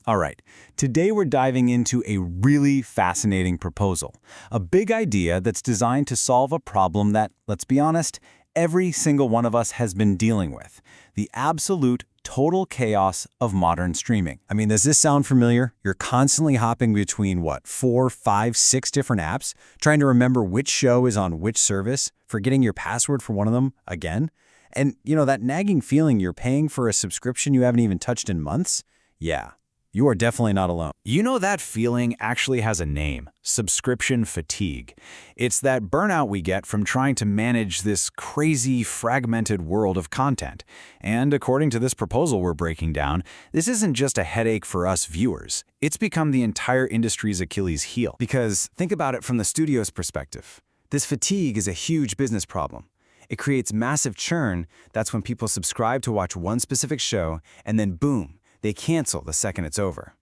All right, today we're diving into a really fascinating proposal. A big idea that's designed to solve a problem that, let's be honest, every single one of us has been dealing with. The absolute total chaos of modern streaming. I mean, does this sound familiar? You're constantly hopping between, what, 4, 5, 6 different apps, trying to remember which show is on which service, forgetting your password for one of them again? And, that nagging feeling you're paying for a subscription you haven't even touched in months? Yeah. You are definitely not alone. That feeling actually has a name: subscription fatigue. It's that burnout we get from trying to manage this crazy, fragmented world of content. And according to this proposal we're breaking down, this isn't just a headache for us viewers. It's become the entire industry's Achilles heel. Because think about it from the studio's perspective. This fatigue is a huge business problem. It creates massive churn. That's when people subscribe to watch one specific show, and then boom, they cancel the second it's over.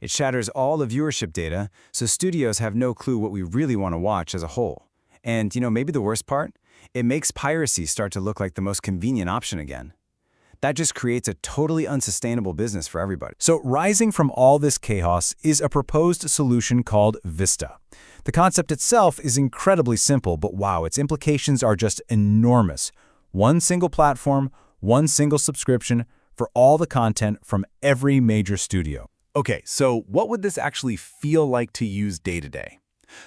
It shatters all the viewership data, so studios have no clue what we really want to watch as a whole. And maybe the worst part? It makes piracy start to look like the most convenient option again. That just creates a totally unsustainable business for everybody. So rising from all this chaos is a proposed solution called Vista. The concept itself is incredibly simple, but wow, its implications are just enormous. One single platform, one single subscription, for all the content from every major studio. Okay, so what would this actually feel like to use day to day?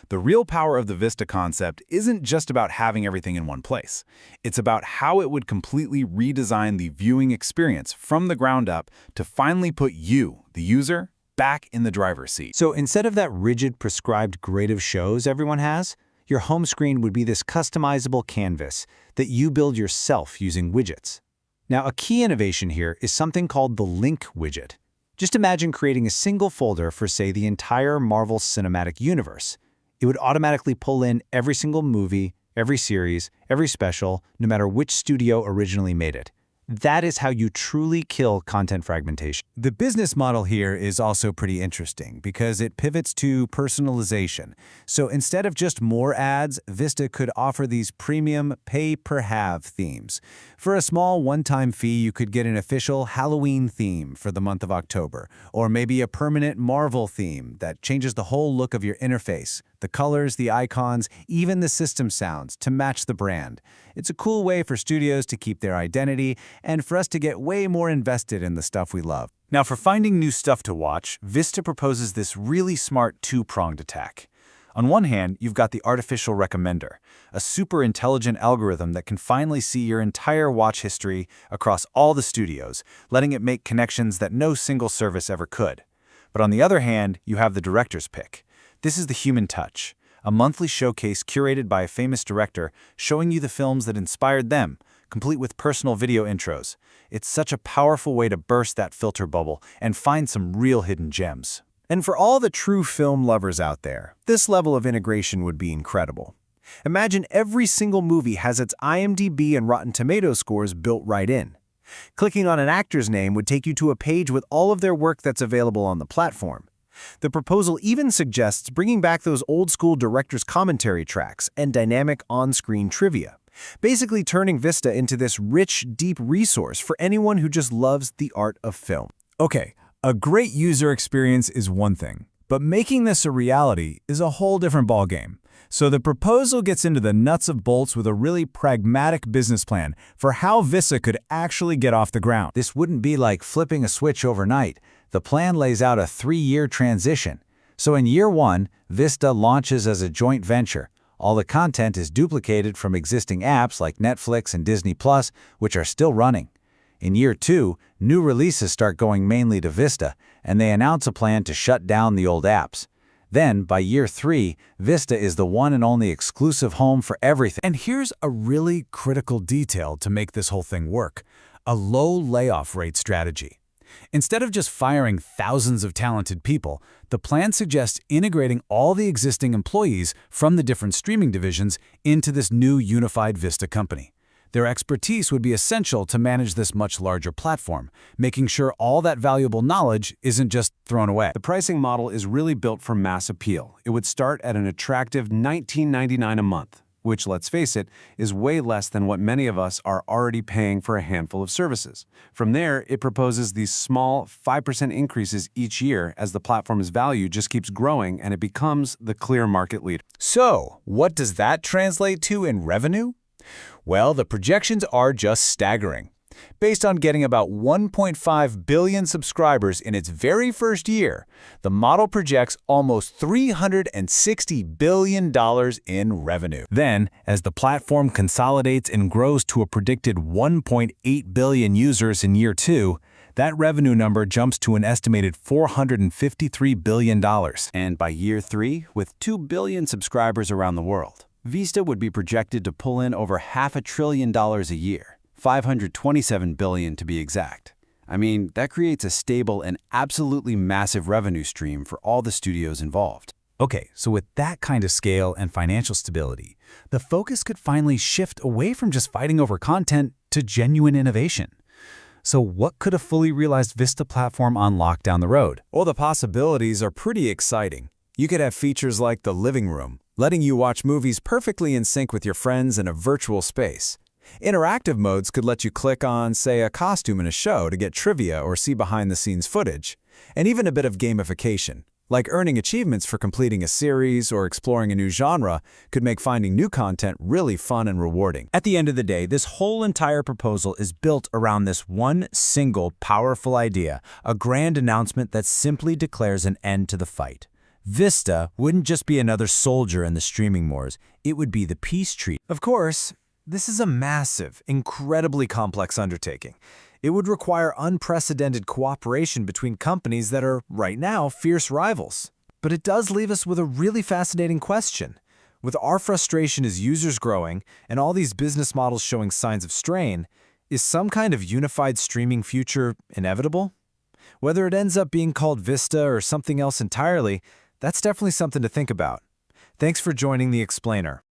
The real power of the Vista concept isn't just about having everything in one place. It's about how it would completely redesign the viewing experience from the ground up to finally put you, the user, back in the driver's seat. So instead of that rigid prescribed grid of shows everyone has, your home screen would be this customizable canvas that you build yourself using widgets. Now, a key innovation here is something called the link widget. Just imagine creating a single folder for, say, the entire Marvel Cinematic Universe. It would automatically pull in every single movie, every series, every special, no matter which studio originally made it. That is how you truly kill content fragmentation. The business model here is also pretty interesting because it pivots to personalization. So instead of just more ads, Vista could offer these premium pay-per-have themes. For a small one-time fee, you could get an official Halloween theme for the month of October, or maybe a permanent Marvel theme that changes the whole look of your interface, the colors, the icons, even the system sounds to match the brand. It's a cool way for studios to keep their identity and for us to get way more invested in the stuff we love. Now, for finding new stuff to watch, Vista proposes this really smart two-pronged attack. On one hand, you've got the artificial recommender, a super intelligent algorithm that can finally see your entire watch history across all the studios, letting it make connections that no single service ever could. But on the other hand, you have the director's pick. This is the human touch, a monthly showcase curated by a famous director showing you the films that inspired them, complete with personal video intros. It's such a powerful way to burst that filter bubble and find some real hidden gems. And for all the true film lovers out there, this level of integration would be incredible. Imagine every single movie has its IMDb and Rotten Tomatoes scores built right in. Clicking on an actor's name would take you to a page with all of their work that's available on the platform. The proposal even suggests bringing back those old-school director's commentary tracks and dynamic on-screen trivia, basically turning Vista into this rich, deep resource for anyone who just loves the art of film. Okay, a great user experience is one thing, but making this a reality is a whole different ballgame. So the proposal gets into the nuts and bolts with a really pragmatic business plan for how Vista could actually get off the ground. This wouldn't be like flipping a switch overnight. The plan lays out a 3-year transition. So in year 1, Vista launches as a joint venture. All the content is duplicated from existing apps like Netflix and Disney+, which are still running. In year 2, new releases start going mainly to Vista, and they announce a plan to shut down the old apps. Then, by year 3, Vista is the one and only exclusive home for everything. And here's a really critical detail to make this whole thing work: a low layoff rate strategy. Instead of just firing thousands of talented people, the plan suggests integrating all the existing employees from the different streaming divisions into this new unified Vista company. Their expertise would be essential to manage this much larger platform, making sure all that valuable knowledge isn't just thrown away. The pricing model is really built for mass appeal. It would start at an attractive $19.99 a month. which, let's face it, is way less than what many of us are already paying for a handful of services. From there, it proposes these small 5% increases each year as the platform's value just keeps growing and it becomes the clear market leader. So, what does that translate to in revenue? Well, the projections are just staggering. Based on getting about 1.5 billion subscribers in its very first year, the model projects almost $360 billion in revenue. Then, as the platform consolidates and grows to a predicted 1.8 billion users in year 2, that revenue number jumps to an estimated $453 billion. And by year 3, with 2 billion subscribers around the world, Vista would be projected to pull in over $500 billion a year. $527 billion to be exact. I mean, that creates a stable and absolutely massive revenue stream for all the studios involved. Okay, so with that kind of scale and financial stability, the focus could finally shift away from just fighting over content to genuine innovation. So what could a fully realized Vista platform unlock down the road? Well, the possibilities are pretty exciting. You could have features like the living room, letting you watch movies perfectly in sync with your friends in a virtual space. Interactive modes could let you click on, say, a costume in a show to get trivia or see behind-the-scenes footage. And even a bit of gamification, like earning achievements for completing a series or exploring a new genre, could make finding new content really fun and rewarding. At the end of the day, this whole entire proposal is built around this one single powerful idea, a grand announcement that simply declares an end to the fight. Vista wouldn't just be another soldier in the streaming wars, it would be the peace treaty. Of course, this is a massive, incredibly complex undertaking. It would require unprecedented cooperation between companies that are, right now, fierce rivals. But it does leave us with a really fascinating question. With our frustration as users growing and all these business models showing signs of strain, is some kind of unified streaming future inevitable? Whether it ends up being called Vista or something else entirely, that's definitely something to think about. Thanks for joining The Explainer.